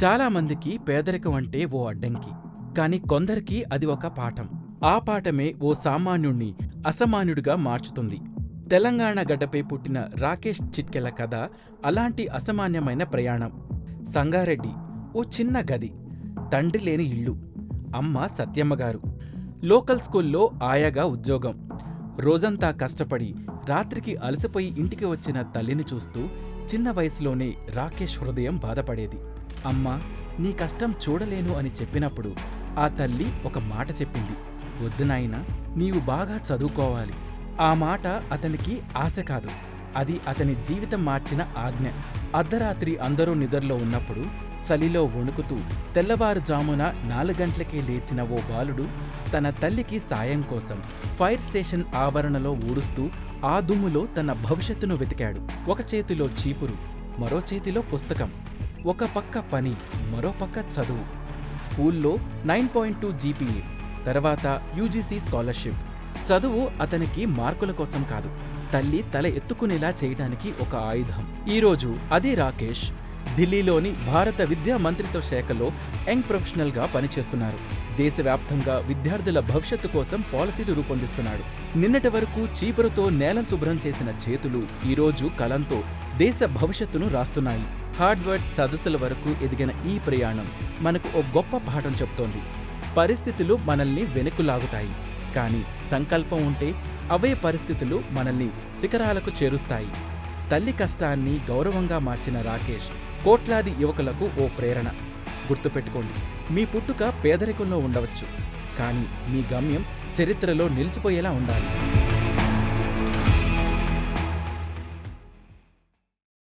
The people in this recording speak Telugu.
చాలామందికి పేదరికం అంటే ఓ అడ్డంకి. కాని కొందరికి అది ఒక పాఠం. ఆ పాఠమే ఓ సామాన్యుణ్ణి అసామాన్యుడిగా మార్చుతుంది. తెలంగాణ గడ్డపై పుట్టిన రాకేష్ చిట్కెల కథ అలాంటి అసామాన్యమైన ప్రయాణం. సంగారెడ్డి, ఓ చిన్న గది, తండ్రి లేని ఇల్లు, అమ్మ సత్యమ్మగారు, లోకల్ స్కూల్లో ఆయాగా ఉద్యోగం. రోజంతా కష్టపడి రాత్రికి అలసిపోయి ఇంటికి వచ్చిన తల్లిని చూస్తూ చిన్న వయసులోనే రాకేష్ హృదయం బాధపడేది. అమ్మా, నీ కష్టం చూడలేను అని చెప్పినప్పుడు ఆ తల్లి ఒక మాట చెప్పింది. వద్దు నాయనా, నీవు బాగా చదువుకోవాలి. ఆ మాట అతనికి ఆశ కాదు, అది అతని జీవితం మార్చిన ఆజ్ఞ. అర్ధరాత్రి అందరూ నిద్రలో ఉన్నప్పుడు చలిలో వణుకుతూ తెల్లవారుజామున 4 గంటలకే లేచిన ఓ బాలుడు తన తల్లికి సాయం కోసం ఫైర్ స్టేషన్ ఆవరణలో ఊడుస్తూ ఆ దుమ్ములో తన భవిష్యత్తును వెతికాడు. ఒక చేతిలో చీపురు, మరో చేతిలో పుస్తకం. ఒక పక్క పని, మరో పక్క చదువు. స్కూల్లో 9.2 జీపీఏ, తర్వాత యూజీసీ స్కాలర్షిప్. చదువు అతనికి మార్కుల కోసం కాదు, తల్లి తల ఎత్తుకునేలా చేయడానికి ఒక ఆయుధం. ఈరోజు అదే రాకేష్ ఢిల్లీలోని భారత విద్యా మంత్రిత్వ శాఖలో యంగ్ ప్రొఫెషనల్గా పనిచేస్తున్నారు. దేశవ్యాప్తంగా విద్యార్థుల భవిష్యత్తు కోసం పాలసీలు రూపొందిస్తున్నాడు. నిన్నటి వరకు చీపురుతో నేలను శుభ్రం చేసిన చేతులు ఈరోజు కలంతో దేశ భవిష్యత్తును రాస్తున్నాయి. హార్వర్డ్ సదస్సుల వరకు ఎదిగిన ఈ ప్రయాణం మనకు ఓ గొప్ప పాఠం చెప్తోంది. పరిస్థితులు మనల్ని వెనక్కు కానీ సంకల్పం ఉంటే అవే పరిస్థితులు మనల్ని శిఖరాలకు చేరుస్తాయి. తల్లి కష్టాన్ని గౌరవంగా మార్చిన రాకేష్ కోట్లాది యువకులకు ఓ ప్రేరణ. గుర్తుపెట్టుకోండి, మీ పుట్టుక పేదరికంలో ఉండవచ్చు, కానీ మీ గమ్యం చరిత్రలో నిలిచిపోయేలా ఉండాలి.